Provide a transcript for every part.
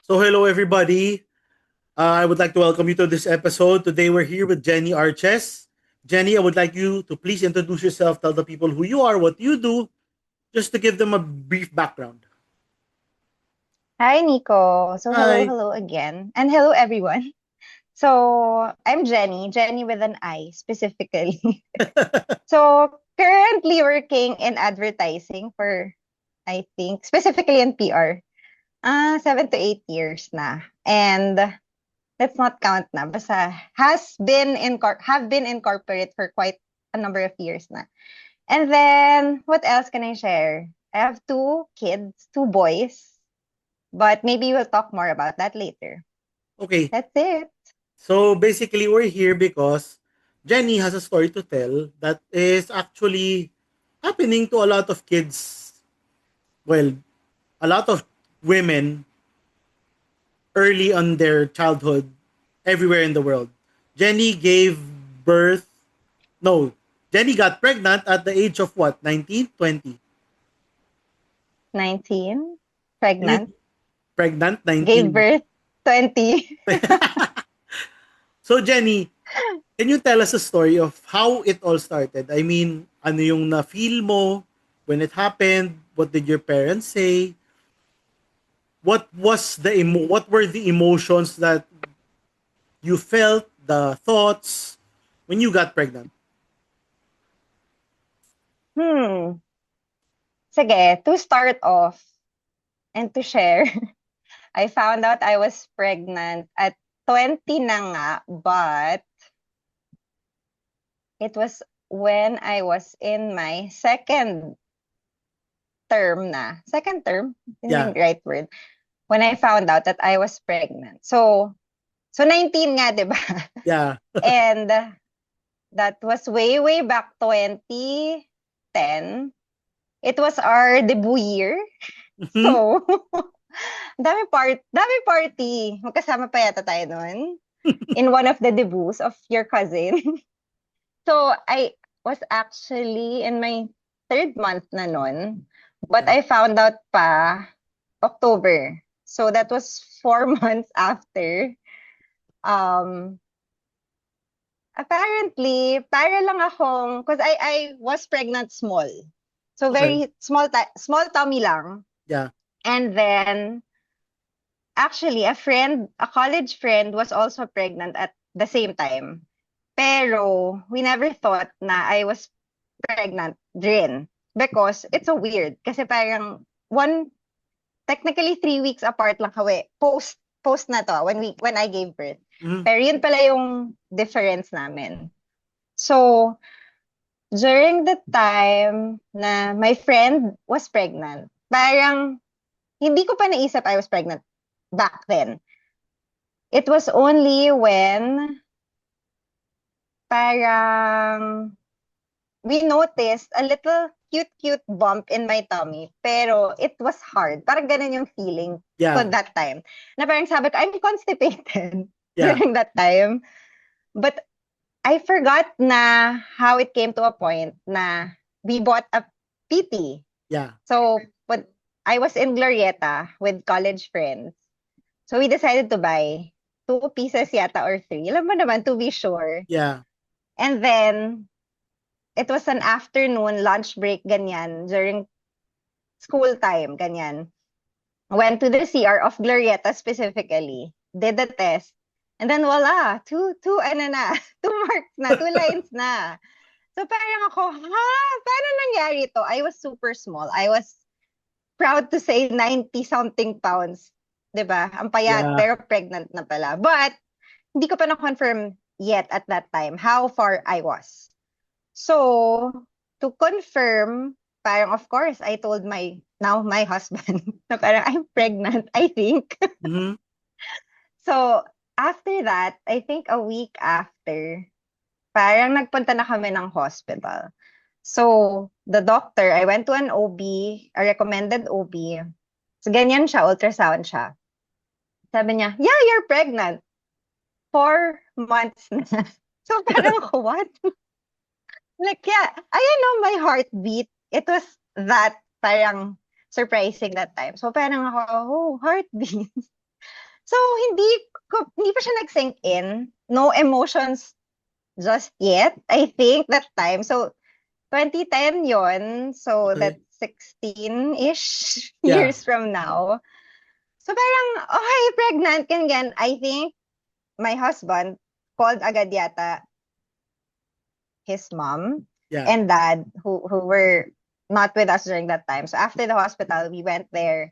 So, hello everybody. I would like to welcome you to this episode. Today, we're here with Jenny Arches. Jenny, I would like you to please introduce yourself, tell the people who you are, what you do, just to give them a brief background. Hi, Nico. So, hello, Hi. hello again. And hello, everyone. So, I'm Jenny, Jenny with an I specifically. So, currently working in advertising for, I think, specifically in PR, 7 to 8 years na. And let's not count na, basta have been in corporate for quite a number of years na. And then, what else can I share? I have two kids, two boys, but maybe we'll talk more about that later. Okay. That's it. So, basically, we're here because Jenny has a story to tell that is actually happening to a lot of kids. Well, a lot of women early on their childhood everywhere in the world. Jenny gave birth. No, Jenny got pregnant at the age of what? 19, 20. 19, Can you pregnant, pregnant gave 19? birth, 20. So Jenny, can you tell us a story of how it all started? I mean, ano yung na-feel mo when it happened? What did your parents say? What were the emotions that you felt, the thoughts when you got pregnant? Hmm. Sige, to start off and to share, I found out I was pregnant at 20 na nga, but it was when I was in my second term na. Second term? Yun yung Yeah, right word. When I found out that I was pregnant. So 19 nga, di ba? yeah. And that was way, way back 2010. It was our debut year. Mhm. So, dami party. Magkasama pa yata tayo noon in one of the debuts of your cousin. So, I was actually in my third month na noon, but Yeah. I found out pa October. So, that was 4 months after. Um, Apparently, para lang akong, because I was pregnant small. So, Okay. very small tummy lang. Yeah. And then, actually, a college friend was also pregnant at the same time. Pero, we never thought na I was pregnant din. Because it's so weird. Kasi parang technically 3 weeks apart lang kami. Post na to, when I gave birth. Mhm. Pero yun pala yung difference namin. So, during the time na my friend was pregnant, parang hindi ko pa naisip I was pregnant back then. It was only when parang we noticed a little cute bump in my tummy. Pero it was hard. Parang ganun yung feeling ko Yeah. that time. Na parang sabi ko, I'm constipated Yeah. during that time. But I forgot na how it came to a point na we bought a PT. Yeah. So, but I was in Glorieta with college friends. So we decided to buy two pieces yata or three. Alam mo naman, to be sure. Yeah. And then, it was an afternoon lunch break, ganyan, during school time, ganyan. Went to the CR of Glorieta specifically, did the test, and then voila, ano na, two marks na, two lines na. So parang ako, ha? Paano nangyari to? I was super small. I was proud to say 90 something pounds. 'Di ba? Ang payat, Yeah. pero pregnant na pala. But, hindi ko pa na-confirm yet at that time how far I was. So, to confirm, parang of course, I told my husband na parang I'm pregnant, I think. Mhm. So, after that, I think a week after, parang nagpunta na kami ng hospital. So, the doctor, I went to an OB, a recommended OB. So, ganyan siya, ultrasound siya. Sabi niya, yeah, you're pregnant. 4 months na. So, parang ako, what? Like, yeah, I know my heartbeat. It was that parang surprising that time. So, parang ako, oh, heartbeat. So, hindi pa siya nag-sink in. No emotions just yet, I think, that time. So, 2010 yon. So, Okay. that's 16-ish Yeah. years from now. So, parang, okay, pregnant, ganyan. I think my husband called agad yata his mom Yeah. and dad who were not with us during that time. So, after the hospital, we went there.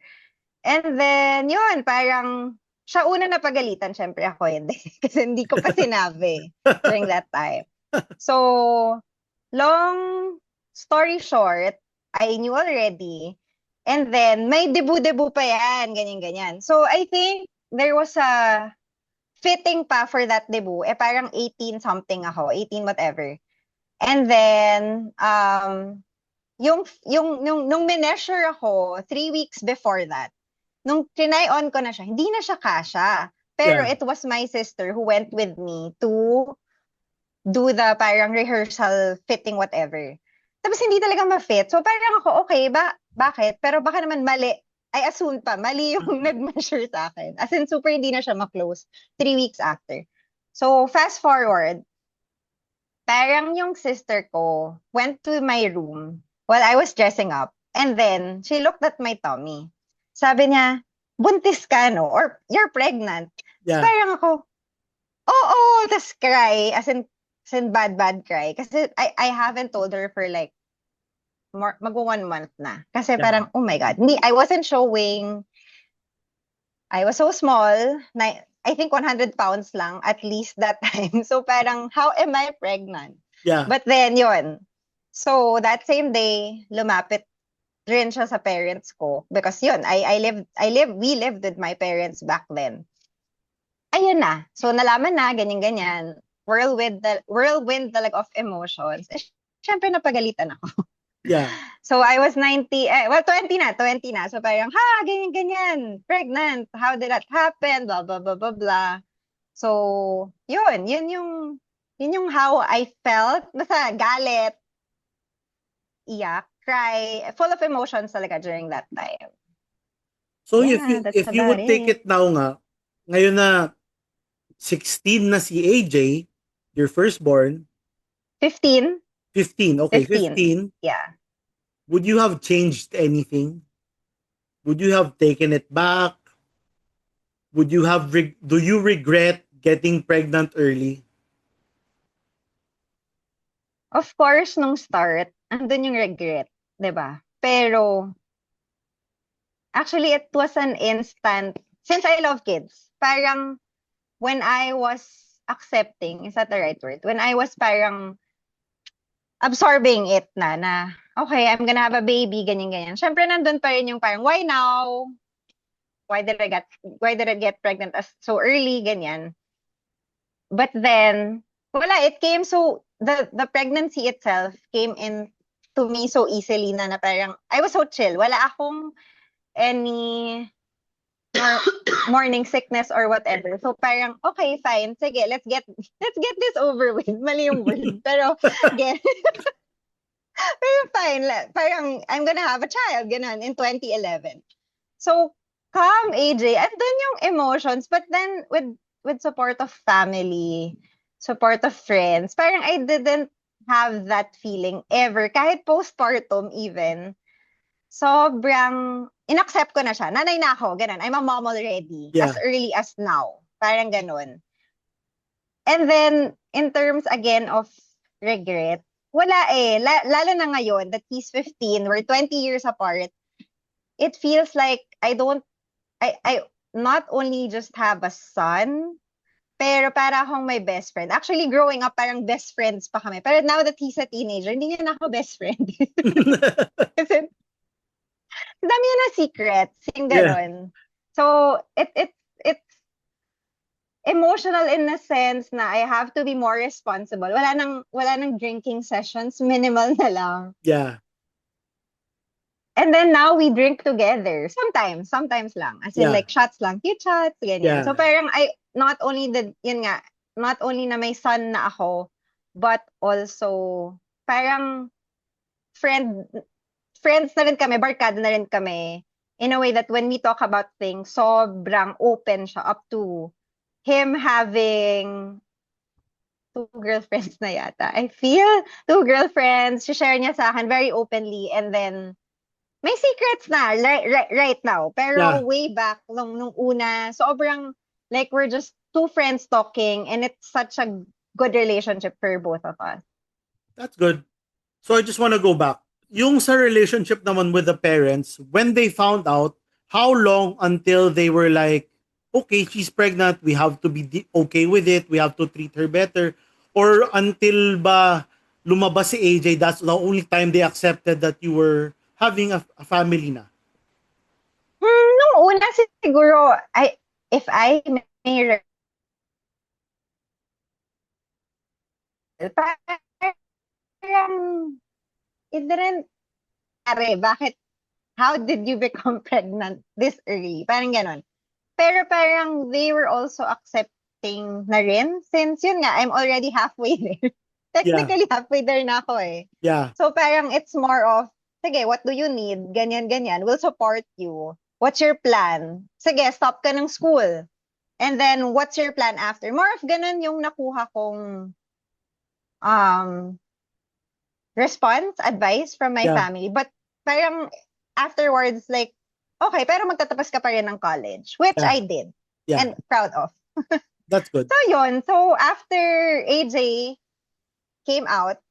And then, yun, parang siya una na pagalitan, syempre ako hindi. Kasi hindi ko pa sinabi during that time. So, long story short, I knew already. And then, may debu-debu pa yan, ganyan-ganyan. So, I think there was a fitting pa for that debut. Eh, parang 18 something ako, 18 whatever. And then, nung mineasure ako, 3 weeks before that, nung trinay on ko na siya, hindi na siya kasha. Pero Yeah. it was my sister who went with me to do the parang rehearsal, fitting, whatever. Tapos hindi talaga ma-fit. So parang ako, okay, bakit? Pero baka naman mali. I assume pa, mali yung nag-measure sa akin. As in, super hindi na siya ma-close 3 weeks after. So, fast forward, parang yung sister ko went to my room while I was dressing up. And then, she looked at my tummy. Sabi niya, buntis ka, no? Or, you're pregnant. So, Yeah. parang ako, oo, tas cry. As in bad cry. Kasi I haven't told her for like, mag 1 month na. Kasi Yeah. parang, oh my God. Hindi, I wasn't showing. I was so small. I think 100 pounds lang, at least that time. So parang, how am I pregnant? Yeah. But then, yun. So, that same day, lumapit rin siya sa parents ko. Because yun, we lived with my parents back then. Ayun na. So, nalaman na, ganyan-ganyan. Whirlwind talaga of emotions. Eh, syempre, napagalitan ako. Yeah. So, I was 20 na. So, parang, ganyan-ganyan, pregnant. How did that happen? Blah, blah, blah, blah, blah. So, yun yung how I felt. Basta galit, iyak, cry, full of emotions talaga during that time. So Yeah, that's if you about would take it. it now nga, ngayon na 16 na si AJ, your firstborn, 15? 15, okay, 15. 15, Yeah. would you have changed anything? Would you have taken it back? Would you have do you regret getting pregnant early? Of course, nung start, andun yung regret, 'di ba? Pero, actually, it was an instant, since I love kids, parang, when I was accepting, is that the right word? When I was parang absorbing it na, okay, I'm gonna have a baby, ganyan-ganyan. Syempre, nandun pa rin yung parang, why now? Why did I get pregnant so early, ganyan. But then, wala, it came so, the pregnancy itself came in to me so easily na parang, I was so chill. Wala akong any morning sickness or whatever. So parang, okay, fine. Sige, let's get this over with. Mali yung word. Pero, get, pero fine. Parang, I'm gonna have a child, ganun, in 2011. So, calm, AJ. Andun yung emotions. But then, with support of family, support of friends, parang I didn't have that feeling ever. Kahit postpartum even, sobrang inaccept ko na siya. Nanay na ako, ganun. I'm a mom already. Yeah. As early as now. Parang ganun. And then, in terms again of regret, wala eh. Lalo na ngayon that he's 15, we're 20 years apart. It feels like I not only just have a son, pero para akong my best friend. Actually, growing up, parang best friends pa kami. Pero now that he's a teenager, hindi niya na ako best friend. Kasi, dami niya na secrets, yung Yeah. ganon. So, it's emotional in the sense na I have to be more responsible. Wala nang drinking sessions, minimal na lang. Yeah. And then now we drink together. Sometimes lang. As in Yeah. like shots lang, cute shots, ganyan. Yeah. So parang not only na may son na ako, but also parang friends na rin kami, barkada na rin kami in a way that when we talk about things, sobrang open siya up to him having two girlfriends na yata. I feel two girlfriends. Share niya sa akin very openly, and then may secrets na right now. Pero Yeah, way back nung una, sobrang like we're just two friends talking, and it's such a good relationship for both of us. that's good. So I just want to go back. Yung sa relationship naman with the parents, when they found out, how long until they were like, okay, she's pregnant, we have to be okay with it, we have to treat her better, or until ba lumabas si AJ, that's the only time they accepted that you were having a family na. Nung una siguro, if I may parang it didn't, bakit, how did you become pregnant this early? Parang ganon. Pero parang they were also accepting na rin since yun nga, I'm already halfway there. Yeah, Technically, halfway there na ako eh. yeah, So parang it's more of, sige, what do you need? Ganyan, ganyan. We'll support you. What's your plan? Sige, stop ka ng school. And then, what's your plan after? More of ganun yung nakuha kong um, response, advice from my yeah, family. But parang afterwards, like, okay, pero magtatapos ka pa rin ng college, which yeah, I did yeah. and proud of. That's good. So yun, so after AJ came out,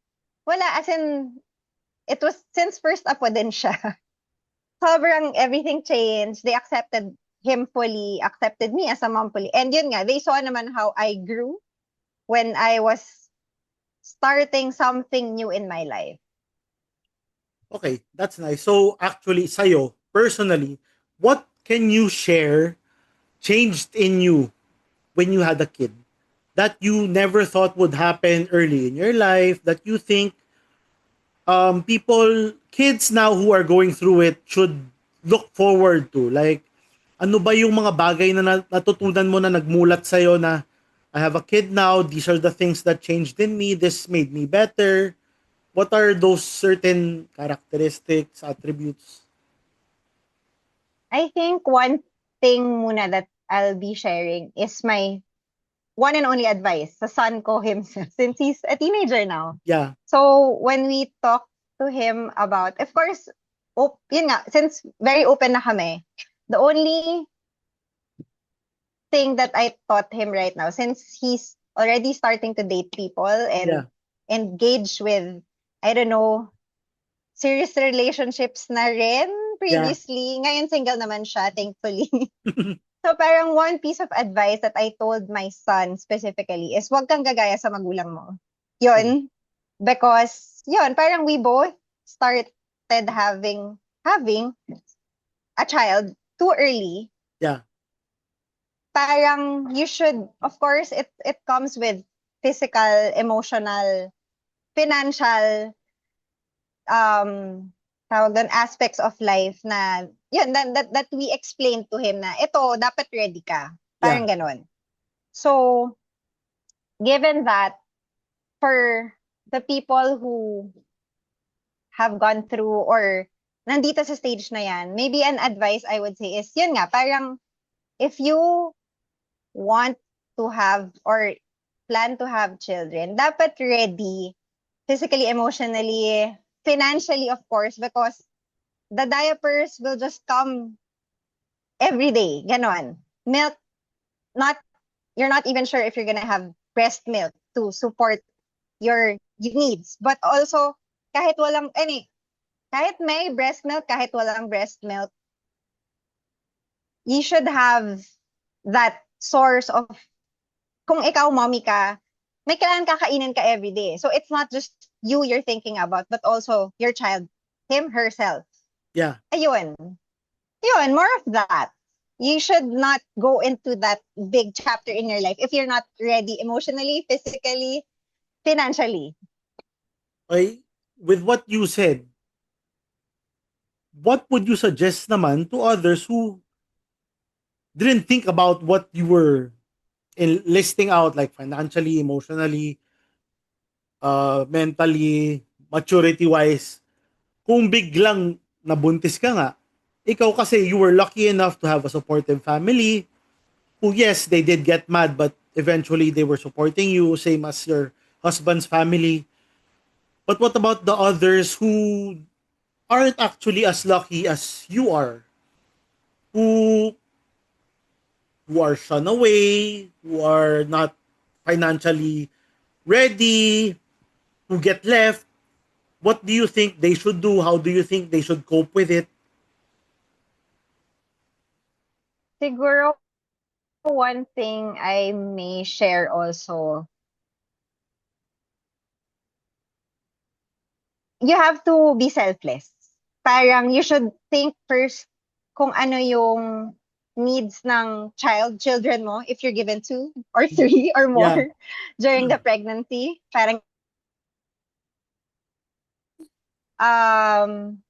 wala, as in, it was, since first apo din siya, sobrang everything changed. They accepted him fully, accepted me as a mom fully. And yun nga, they saw naman how I grew when I was starting something new in my life. Okay, that's nice. So actually, sa'yo, personally, what can you share changed in you when you had a kid that you never thought would happen early in your life, that you think kids now who are going through it should look forward to? Like, ano ba yung mga bagay na natutunan mo na nagmulat sa'yo na I have a kid now, these are the things that changed in me, this made me better. What are those certain characteristics, attributes? I think one thing muna that I'll be sharing is my one and only advice sa son ko himself since he's a teenager now. Yeah, So when we talk to him about, of course, yun nga, since very open na kami, the only thing that I taught him right now, since he's already starting to date people yeah, and engage with, I don't know, serious relationships na rin yeah. previously. Ngayon single naman siya, thankfully. So parang one piece of advice that I told my son specifically is wag kang gagaya sa magulang mo. Yeah. Yun. Because, yun, parang we both started having a child too early. Yeah. Parang you should, of course, it comes with physical, emotional, financial, tawag doon, aspects of life na, yun, that we explained to him na, ito, dapat ready ka. Yeah. Parang ganon. So, given that, for the people who have gone through or nandito sa stage na yan, maybe an advice I would say is, yun nga, parang if you want to have or plan to have children, dapat ready physically, emotionally, financially, of course, because the diapers will just come every day. Ganon. Milk, not, you're not even sure if you're gonna have breast milk to support your needs. But also, kahit walang, kahit may breast milk, kahit walang breast milk, you should have that source of, kung ikaw mommy ka, may kailangan kakainin ka every day. So it's not just you're thinking about, but also your child, him, herself. Yeah. Ayun. Yun, more of that. You should not go into that big chapter in your life if you're not ready emotionally, physically, financially. Okay. With what you said, what would you suggest naman to others who didn't think about what you were listing out, like financially, emotionally, mentally, maturity wise, kung biglang nabuntis ka nga, Ikaw kasi, you were lucky enough to have a supportive family who, yes, they did get mad, but eventually they were supporting you, same as your husband's family. But what about the others who aren't actually as lucky as you are, who who are shunned away, who are not financially ready, who get left? What do you think they should do? How do you think they should cope with it? Siguro one thing I may share also, you have to be selfless. Parang you should think first kung ano yung needs ng children mo if you're given two or three or more Yeah. during the pregnancy. Parang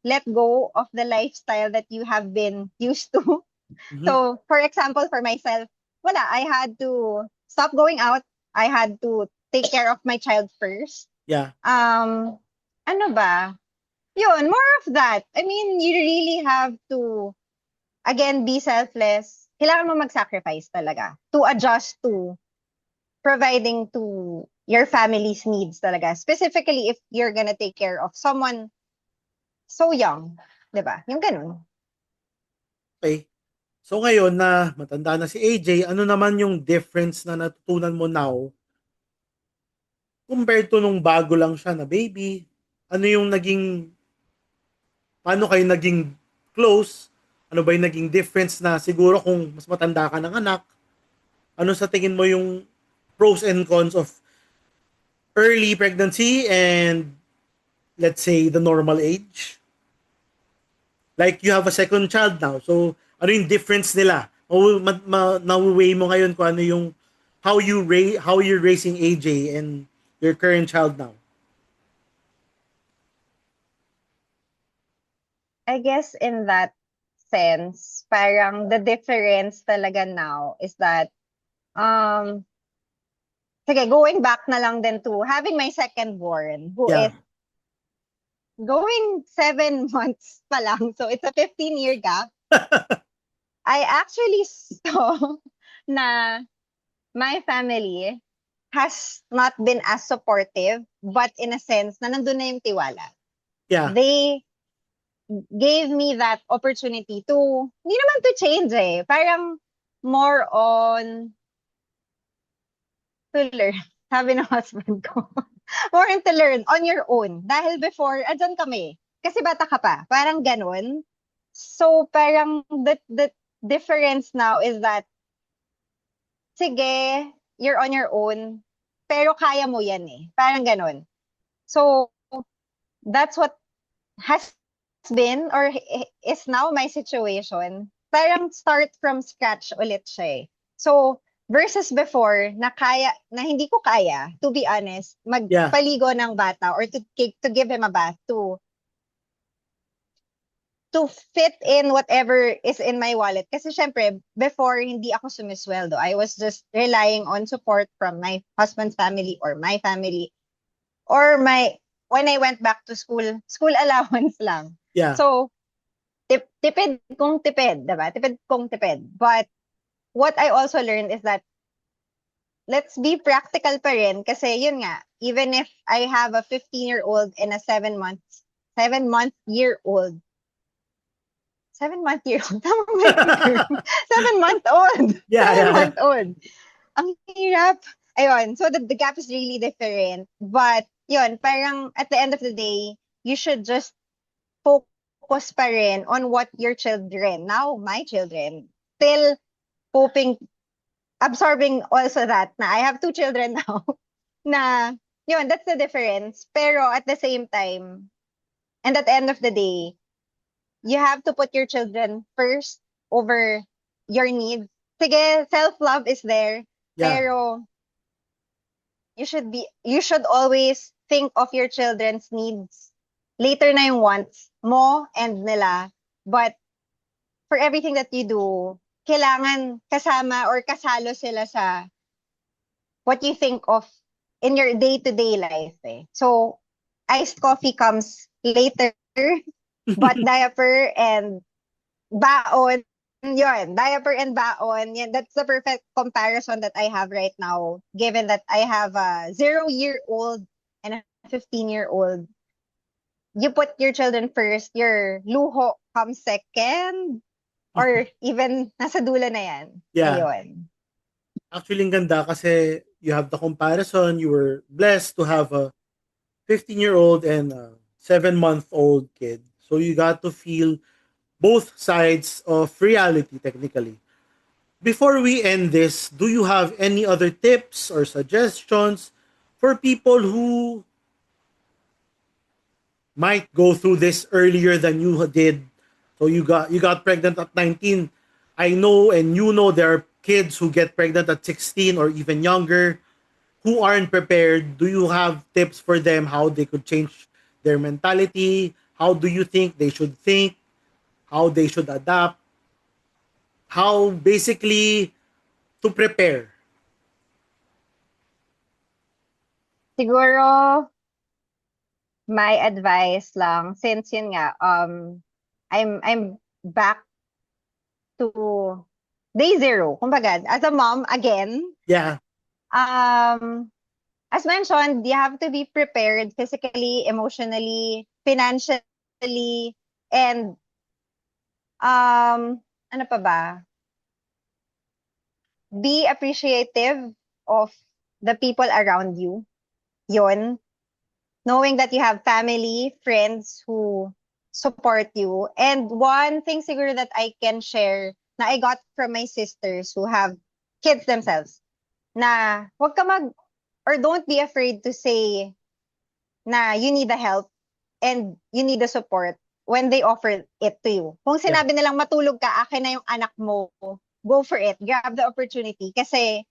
let go of the lifestyle that you have been used to. Mhm. So, for example, for myself, wala, I had to stop going out. I had to take care of my child first. Yeah. Ano ba? Yun, more of that. I mean, you really have to, again, be selfless. Kailangan mo mag-sacrifice talaga to adjust to providing to your family's needs talaga. Specifically, if you're gonna take care of someone so young. 'Di ba? Yung ganun. Okay. So ngayon na matanda na si AJ, ano naman yung difference na natutunan mo now compared to nung bago lang siya na baby? Ano yung naging, paano kayo naging close? Ano ba yung naging difference na siguro kung mas matanda ka ng anak? Ano sa tingin mo yung pros and cons of early pregnancy and let's say the normal age? Like you have a second child now. So ano yung difference nila? Na-weigh mo ngayon kung ano yung how you're raising AJ and your current child now. I guess in that sense, parang the difference talaga now is that, um, sige, going back na lang din to having my second born, who Yeah. is going 7 months pa lang. So it's a 15-year gap. I actually saw na my family has not been as supportive, but in a sense na nandun na yung tiwala. Yeah. They gave me that opportunity to, hindi naman to change eh. Parang more on to learn. Sabi ng husband ko. More on to learn on your own. Dahil before, andyan kami. Kasi bata ka pa. Parang ganun. So, parang the difference now is that, sige, you're on your own, pero kaya mo yan eh. Parang ganun. So, that's what has been or is now my situation. Parang start from scratch ulit siya eh. So, versus before, na hindi ko kaya, to be honest, Yeah. magpaligo ng bata or to give him a bath, to fit in whatever is in my wallet. Kasi syempre, before, hindi ako sumisweldo. I was just relying on support from my husband's family or my family or when I went back to school allowance lang. Yeah. So, tipid kung tipid, diba? Tipid kung tipid. But what I also learned is that let's be practical pa rin kasi yun nga, even if I have a 15-year-old and a 7-month-year-old, 7-month-year-old, tama ba yung term? 7-month-old. Yeah. Yeah. 7-month-old. Ang hirap. Ayun, so the gap is really different. But, yun, parang at the end of the day, you should just focus pa rin on what your children, now my children, still hoping, absorbing also that na I have 2 children now, na, yun, that's the difference. Pero at the same time, and at the end of the day, you have to put your children first over your needs. Sige, self-love is there, Yeah. pero you should always think of your children's needs. Later na yung wants mo and nila. But for everything that you do, kailangan kasama or kasalo sila sa what you think of in your day-to-day life eh. So, iced coffee comes later, but diaper and baon, yun, diaper and baon, yan, that's the perfect comparison that I have right now, given that I have a 0-year-old and a 15-year-old. You put your children first, your luho comes second, or even nasa dulo na yan. Yeah. Ayun. Actually, ang ganda kasi you have the comparison. You were blessed to have a 15-year-old and a 7-month-old kid. So you got to feel both sides of reality, technically. Before we end this, do you have any other tips or suggestions for people who might go through this earlier than you did? So you got pregnant at 19. I know and you know there are kids who get pregnant at 16 or even younger who aren't prepared. Do you have tips for them how they could change their mentality? How do you think they should think? How they should adapt? How basically to prepare? Siguro, my advice lang, since yun nga, I'm back to day zero. Kumbaga, as a mom, again, Yeah, as mentioned, you have to be prepared physically, emotionally, financially, and ano pa ba? Be appreciative of the people around you. Yun. Knowing that you have family, friends who support you. And one thing siguro that I can share na I got from my sisters who have kids themselves, na wag ka or don't be afraid to say na you need the help and you need the support when they offer it to you. Kung yeah, sinabi nilang matulog ka, akin na yung anak mo, go for it. Grab the opportunity. Kasi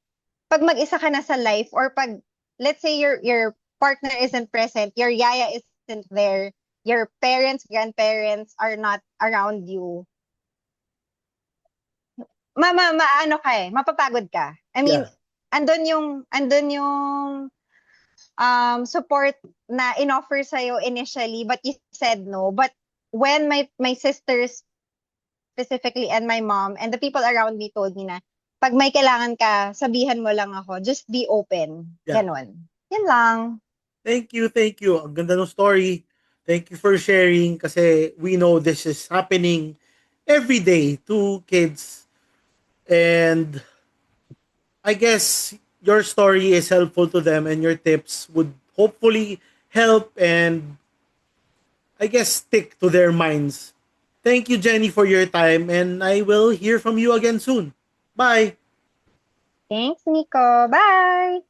pag mag-isa ka na sa life or pag, let's say your partner isn't present, your yaya isn't there, your parents, grandparents are not around you, ano ka mapapagod ka. I mean, yeah. andun yung support na inoffer sa'yo initially, but you said no. But when my sisters specifically and my mom and the people around me told me na, pag may kailangan ka, sabihan mo lang ako. Just be open. Yeah. Ganon. Yan lang. Thank you, thank you. Ang ganda ng story. Thank you for sharing kasi we know this is happening every day to kids. And I guess your story is helpful to them and your tips would hopefully help and I guess stick to their minds. Thank you, Jenny, for your time and I will hear from you again soon. Bye. Thanks, Nico. Bye!